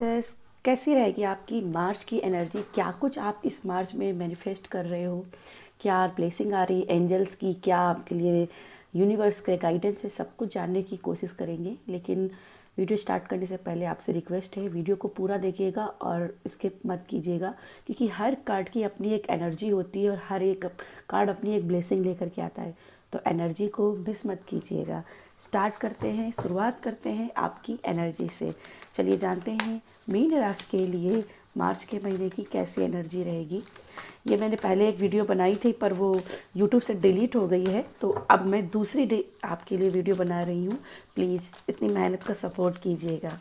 कैस- कैसी रहेगी आपकी मार्च की एनर्जी? क्या कुछ आप इस मार्च में मैनिफेस्ट कर रहे हो? क्या ब्लेसिंग आ रही एंजल्स की? क्या आपके लिए यूनिवर्स के गाइडेंस है? सब कुछ जानने की कोशिश करेंगे, लेकिन वीडियो स्टार्ट करने से पहले आपसे रिक्वेस्ट है, वीडियो को पूरा देखिएगा और स्किप मत कीजिएगा, क्योंकि हर कार्ड की अपनी एक एनर्जी होती है और हर एक कार्ड अपनी एक ब्लेसिंग लेकर के आता है। तो एनर्जी को मिस मत कीजिएगा। स्टार्ट करते हैं, शुरुआत करते हैं आपकी एनर्जी से। चलिए जानते हैं मीन राशि के लिए मार्च के महीने की कैसी एनर्जी रहेगी। ये मैंने पहले एक वीडियो बनाई थी, पर वो यूट्यूब से डिलीट हो गई है, तो अब मैं दूसरी आपके लिए वीडियो बना रही हूँ। प्लीज़ इतनी मेहनत का सपोर्ट कीजिएगा।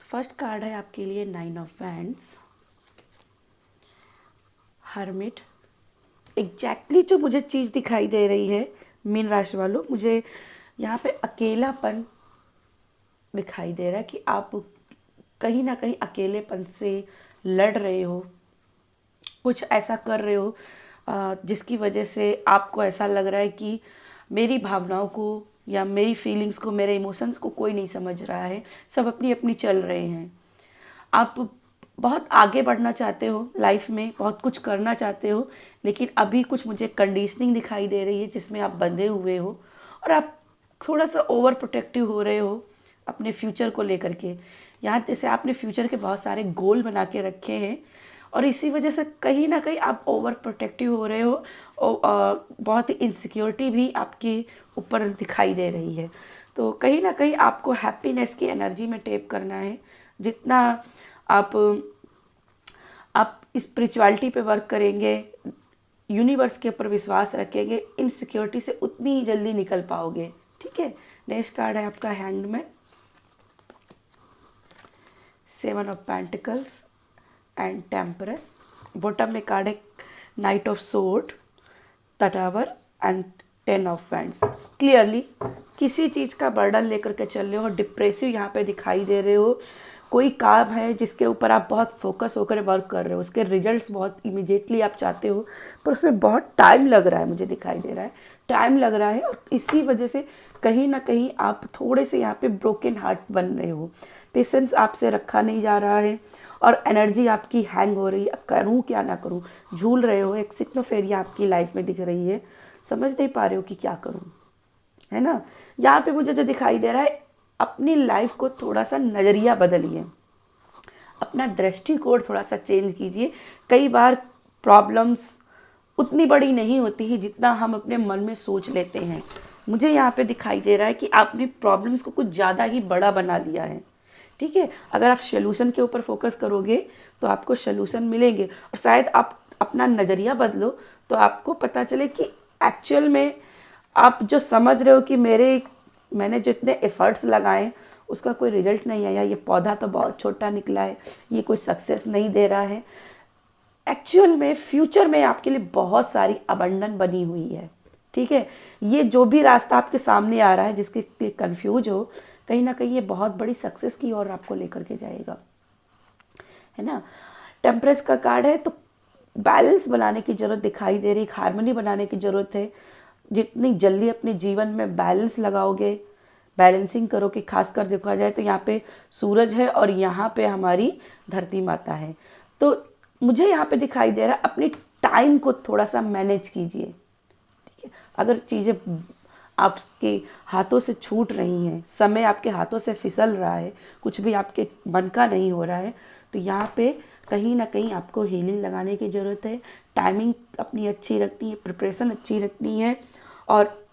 फर्स्ट कार्ड है आपके लिए 9 ऑफ वैंड्स, हर्मिट। एग्जैक्टली जो मुझे चीज़ दिखाई दे रही है मीन राशि वालों, मुझे यहाँ पे अकेलापन दिखाई दे रहा है कि आप कहीं ना कहीं अकेलेपन से लड़ रहे हो, कुछ ऐसा कर रहे हो जिसकी वजह से आपको ऐसा लग रहा है कि मेरी भावनाओं को या मेरी फीलिंग्स को, मेरे इमोशंस को कोई नहीं समझ रहा है, सब अपनी अपनी चल रहे हैं। आप बहुत आगे बढ़ना चाहते हो लाइफ में, बहुत कुछ करना चाहते हो, लेकिन अभी कुछ मुझे कंडीशनिंग दिखाई दे रही है जिसमें आप बंधे हुए हो और आप थोड़ा सा ओवर प्रोटेक्टिव हो रहे हो अपने फ्यूचर को लेकर के। यहाँ जैसे आपने फ्यूचर के बहुत सारे गोल बना के रखे हैं और इसी वजह से कहीं ना कहीं आप ओवर प्रोटेक्टिव हो रहे हो और बहुत ही इनसिक्योरिटी भी आपके ऊपर दिखाई दे रही है। तो कहीं ना कहीं आपको हैप्पीनेस की एनर्जी में टेप करना है। जितना आप स्पिरिचुअलिटी पे वर्क करेंगे, यूनिवर्स के ऊपर विश्वास रखेंगे, इनसिक्योरिटी से उतनी ही जल्दी निकल पाओगे। ठीक है। नेक्स्ट कार्ड है आपका hangman, 7 of pentacles and temperance. Bottom में कार्ड है knight of sword, the tower and 10 of wands. Clearly किसी चीज़ का बर्डन लेकर के चल रहे हो, डिप्रेसिव यहाँ पे दिखाई दे रहे हो। कोई काम है जिसके ऊपर आप बहुत फोकस होकर वर्क कर रहे हो, उसके रिजल्ट्स बहुत इमीडिएटली आप चाहते हो, पर उसमें बहुत टाइम लग रहा है, मुझे दिखाई दे रहा है टाइम लग रहा है। और इसी वजह से कहीं ना कहीं आप थोड़े से यहाँ पे ब्रोकन हार्ट बन रहे हो, पेशेंस आपसे रखा नहीं जा रहा है और एनर्जी आपकी हैंग हो रही है। करूँ क्या ना करूँ, झूल रहे हो, एक सिक्नोफेरिया आपकी लाइफ में दिख रही है, समझ नहीं पा रहे हो कि क्या करूँ, है ना। यहाँ पे मुझे जो दिखाई दे रहा है, अपनी लाइफ को थोड़ा सा नज़रिया बदलिए, अपना दृष्टिकोण थोड़ा सा चेंज कीजिए। कई बार प्रॉब्लम्स उतनी बड़ी नहीं होती है जितना हम अपने मन में सोच लेते हैं। मुझे यहाँ पे दिखाई दे रहा है कि आपने प्रॉब्लम्स को कुछ ज़्यादा ही बड़ा बना लिया है। ठीक है। अगर आप सोल्यूशन के ऊपर फोकस करोगे तो आपको सोल्यूशन मिलेंगे, और शायद आप अपना नज़रिया बदलो तो आपको पता चले कि एक्चुअल में आप जो समझ रहे हो कि मैंने जो इतने एफर्ट्स लगाए उसका कोई रिजल्ट नहीं आया, ये पौधा तो बहुत छोटा निकला है, ये कोई सक्सेस नहीं दे रहा है। एक्चुअल में फ्यूचर में आपके लिए बहुत सारी अबंडन बनी हुई है। ठीक है। ये जो भी रास्ता आपके सामने आ रहा है जिसके लिए कंफ्यूज हो, कहीं ना कहीं ये बहुत बड़ी सक्सेस की ओर आपको लेकर के जाएगा, है ना। टेम्परेस का कार्ड है, तो बैलेंस बनाने की ज़रूरत दिखाई दे रही है, हारमोनी बनाने की ज़रूरत है। जितनी जल्दी अपने जीवन में बैलेंस लगाओगे, बैलेंसिंग करोगे, खासकर देखा जाए तो यहाँ पे सूरज है और यहाँ पे हमारी धरती माता है। तो मुझे यहाँ पे दिखाई दे रहा है अपनी टाइम को थोड़ा सा मैनेज कीजिए। ठीक है। अगर चीज़ें आपके हाथों से छूट रही हैं, समय आपके हाथों से फिसल रहा है, कुछ भी आपके मन का नहीं हो रहा है, तो यहाँ पे कहीं ना कहीं आपको हीलिंग लगाने की ज़रूरत है। टाइमिंग अपनी अच्छी रखनी है, प्रिपरेशन अच्छी रखनी है, और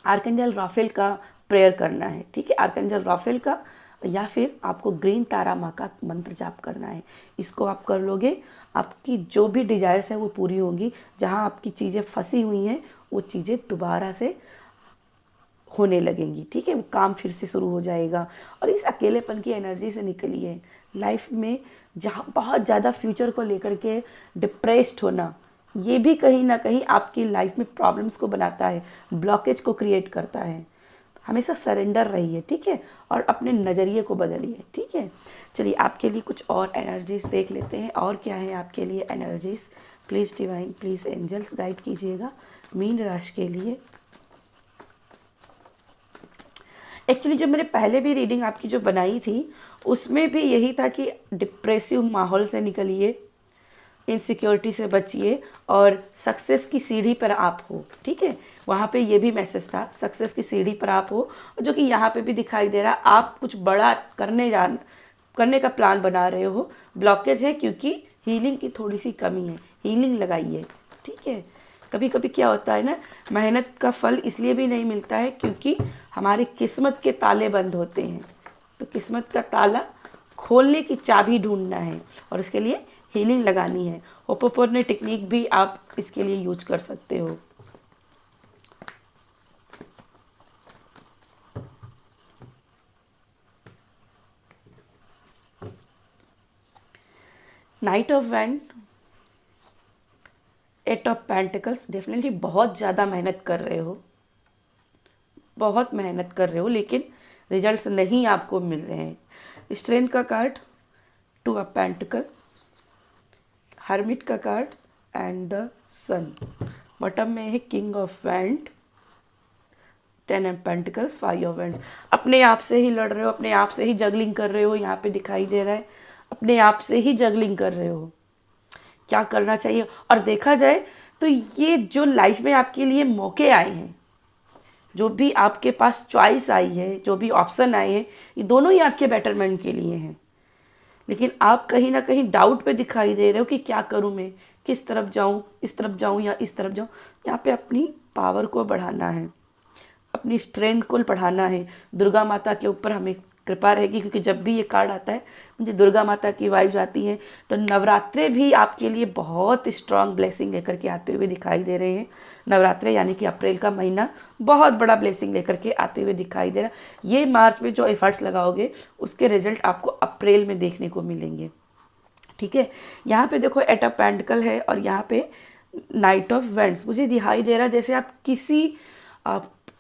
आर्कएंजल राफेल का प्रेयर करना है। ठीक है। आर्कएंजल राफेल का, या फिर आपको ग्रीन तारा माँ का मंत्र जाप करना है। इसको आप कर लोगे, आपकी जो भी डिजायर्स है वो पूरी होंगी। जहाँ आपकी चीज़ें फंसी हुई हैं वो चीज़ें दोबारा से होने लगेंगी। ठीक है। वो काम फिर से शुरू हो जाएगा। और इस अकेलेपन की एनर्जी से निकलिए। लाइफ में जहाँ बहुत ज़्यादा फ्यूचर को लेकर के डिप्रेस्ड होना, ये भी कहीं ना कहीं आपकी लाइफ में प्रॉब्लम्स को बनाता है, ब्लॉकेज को क्रिएट करता है। हमेशा सरेंडर रहिए, ठीक है, और अपने नज़रिए को बदलिए, ठीक है। चलिए आपके लिए कुछ और एनर्जीज देख लेते हैं, और क्या है आपके लिए energies. Please divine, please angels guide कीजिएगा मीन राशि के लिए। एक्चुअली जो मैंने पहले भी रीडिंग आपकी जो बनाई थी उसमें भी यही था कि डिप्रेसिव माहौल से निकलिए, इनसिक्योरिटी से बचिए और सक्सेस की सीढ़ी पर आप हो, ठीक है। वहाँ पे ये भी मैसेज था, सक्सेस की सीढ़ी पर आप हो, जो कि यहाँ पे भी दिखाई दे रहा, आप कुछ बड़ा करने का प्लान बना रहे हो। ब्लॉकेज है क्योंकि हीलिंग की थोड़ी सी कमी है, हीलिंग लगाइए, ठीक है। कभी कभी क्या होता है ना, मेहनत का फल इसलिए भी नहीं मिलता है क्योंकि हमारी किस्मत के ताले बंद होते हैं, तो किस्मत का ताला खोलने की चाबी ढूंढना है और उसके लिए हीलिंग लगानी है। होपोपोनो टेक्निक भी आप इसके लिए यूज कर सकते हो। Night of wand, 8 of pentacles, definitely बहुत ज़्यादा मेहनत कर रहे हो, बहुत मेहनत कर रहे हो, लेकिन रिजल्ट्स नहीं आपको मिल रहे हैं। स्ट्रेंथ का कार्ड, 2 ऑफ पेंटिकल, हर्मिट का card and the sun. Bottom में है king of wand, 10 of pentacles, 5 of wands. अपने आप से ही लड़ रहे हो, अपने आप से ही जगलिंग कर रहे हो, यहाँ पे दिखाई दे रहा है, अपने आप से ही जगलिंग कर रहे हो। क्या करना चाहिए, और देखा जाए तो ये जो लाइफ में आपके लिए मौके आए हैं, जो भी आपके पास चॉइस आई है, जो भी ऑप्शन आए हैं, ये दोनों ही आपके बेटरमेंट के लिए हैं। लेकिन आप कहीं ना कहीं डाउट पे दिखाई दे रहे हो कि क्या करूं मैं, किस तरफ जाऊं, इस तरफ जाऊं या इस तरफ जाऊं। यहाँ पे अपनी पावर को बढ़ाना है, अपनी स्ट्रेंथ को बढ़ाना है। दुर्गा माता के ऊपर हमें कृपा रहेगी, क्योंकि जब भी ये कार्ड आता है मुझे दुर्गा माता की वाइब्स आती हैं। तो नवरात्रे भी आपके लिए बहुत स्ट्रांग ब्लेसिंग लेकर के आते हुए दिखाई दे रहे हैं। नवरात्रे यानी कि अप्रैल का महीना बहुत बड़ा ब्लेसिंग लेकर के आते हुए दिखाई दे रहा है। ये मार्च में जो एफर्ट्स लगाओगे उसके रिजल्ट आपको अप्रैल में देखने को मिलेंगे, ठीक है। यहाँ पे देखो 8 ऑफ पेंटिकल है और यहाँ पे नाइट ऑफ वैंड्स। मुझे दिखाई दे रहा है जैसे आप किसी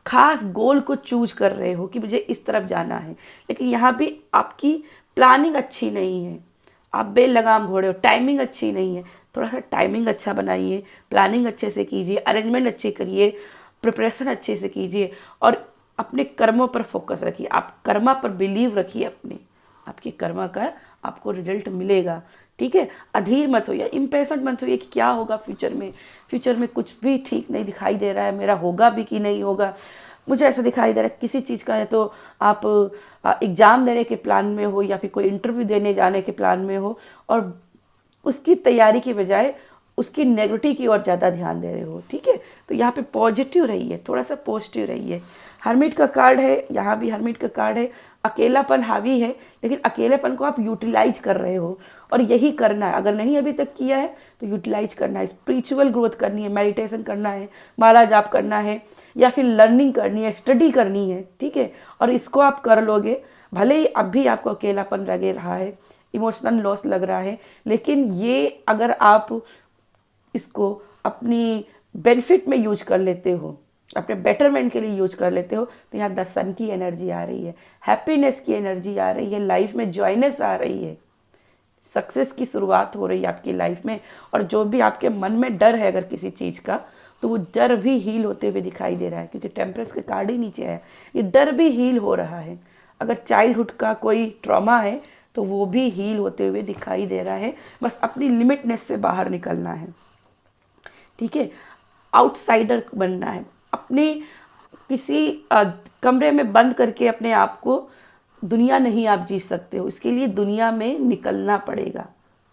खास गोल को चूज कर रहे हो कि मुझे इस तरफ जाना है, लेकिन यहाँ भी आपकी प्लानिंग अच्छी नहीं है, आप बेलगाम घोड़े हो, टाइमिंग अच्छी नहीं है। थोड़ा सा टाइमिंग अच्छा बनाइए, प्लानिंग अच्छे से कीजिए, अरेंजमेंट अच्छे करिए, प्रिपरेशन अच्छे से कीजिए और अपने कर्मों पर फोकस रखिए। आप कर्मा पर बिलीव रखिए, अपने आपके कर्मा का आपको रिजल्ट मिलेगा, ठीक है। अधीर मत होइए, इम्पेशेंट मत होइए कि क्या होगा फ्यूचर में कुछ भी ठीक नहीं दिखाई दे रहा है, मेरा होगा भी कि नहीं होगा। मुझे ऐसा दिखाई दे रहा है किसी चीज़ का है तो आप एग्ज़ाम देने के प्लान में हो या फिर कोई इंटरव्यू देने जाने के प्लान में हो और उसकी तैयारी की बजाय उसकी नेगेटिव की ओर ज़्यादा ध्यान दे रहे हो, ठीक है। तो यहाँ पे पॉजिटिव रहिए, थोड़ा सा पॉजिटिव रहिए। हर्मिट का कार्ड है, यहाँ भी हर्मिट का कार्ड है। अकेलापन हावी है, लेकिन अकेलेपन को आप यूटिलाइज कर रहे हो और यही करना है। अगर नहीं अभी तक किया है तो यूटिलाइज करना है, स्पिरिचुअल ग्रोथ करनी है, मेडिटेशन करना है, माला जाप करना है या फिर लर्निंग करनी है, स्टडी करनी है, ठीक है। और इसको आप कर लोगे, भले ही अब भी आपको अकेलापन लगे रहा है, इमोशनल लॉस लग रहा है, लेकिन ये अगर आप इसको अपनी बेनिफिट में यूज कर लेते हो, अपने बेटरमेंट के लिए यूज कर लेते हो, तो यहाँ 10 सन की एनर्जी आ रही है, हैप्पीनेस की एनर्जी आ रही है, लाइफ में जॉयनेस आ रही है, सक्सेस की शुरुआत हो रही है आपकी लाइफ में। और जो भी आपके मन में डर है अगर किसी चीज़ का, तो वो डर भी हील होते हुए दिखाई दे रहा है, क्योंकि टेम्परेंस के कार्ड ही नीचे है। ये डर भी हील हो रहा है। अगर चाइल्डहुड का कोई ट्रॉमा है तो वो भी हील होते हुए दिखाई दे रहा है। बस अपनी लिमिटनेस से बाहर निकलना है, ठीक है। आउटसाइडर बनना है, अपने किसी कमरे में बंद करके अपने आप को दुनिया नहीं आप जी सकते हो, इसके लिए दुनिया में निकलना पड़ेगा,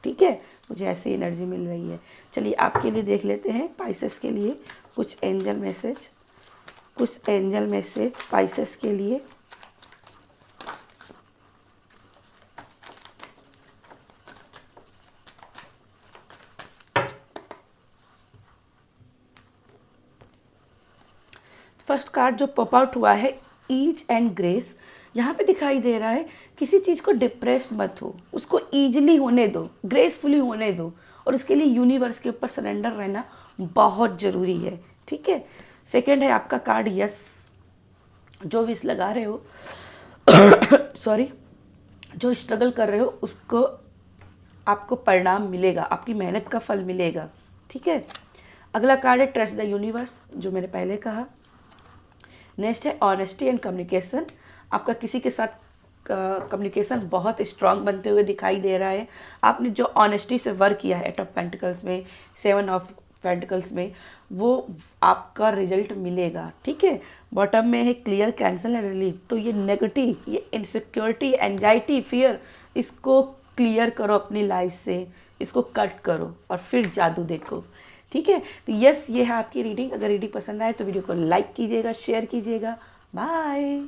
ठीक है। मुझे ऐसी एनर्जी मिल रही है। चलिए आपके लिए देख लेते हैं पाइसेस के लिए कुछ एंजल मैसेज, कुछ एंजल मैसेज पाइसेस के लिए। फर्स्ट कार्ड जो पॉप आउट हुआ है, ईज एंड ग्रेस। यहाँ पे दिखाई दे रहा है किसी चीज़ को डिप्रेस्ड मत हो, उसको ईजली होने दो, ग्रेसफुली होने दो, और उसके लिए यूनिवर्स के ऊपर सरेंडर रहना बहुत ज़रूरी है, ठीक है। सेकंड है आपका कार्ड यस, जो विश लगा रहे हो सॉरी, जो स्ट्रगल कर रहे हो उसको आपको परिणाम मिलेगा, आपकी मेहनत का फल मिलेगा। ठीक है, अगला कार्ड है ट्रस्ट द यूनिवर्स, जो मैंने पहले कहा। नेक्स्ट है ऑनेस्टी एंड कम्युनिकेशन, आपका किसी के साथ कम्युनिकेशन बहुत स्ट्रांग बनते हुए दिखाई दे रहा है। आपने जो ऑनेस्टी से वर्क किया है 8 ऑफ पेंटिकल्स में, 7 ऑफ पेंटिकल्स में, वो आपका रिजल्ट मिलेगा। ठीक है, बॉटम में है क्लियर, कैंसल एंड रिलीज। तो ये नेगेटिव, ये इनसिक्योरिटी, एंजाइटी, फियर, इसको क्लियर करो अपनी लाइफ से, इसको कट करो और फिर जादू देखो। ठीक है, तो यस, ये है आपकी रीडिंग। अगर रीडिंग पसंद आए तो वीडियो को लाइक कीजिएगा, शेयर कीजिएगा। बाय।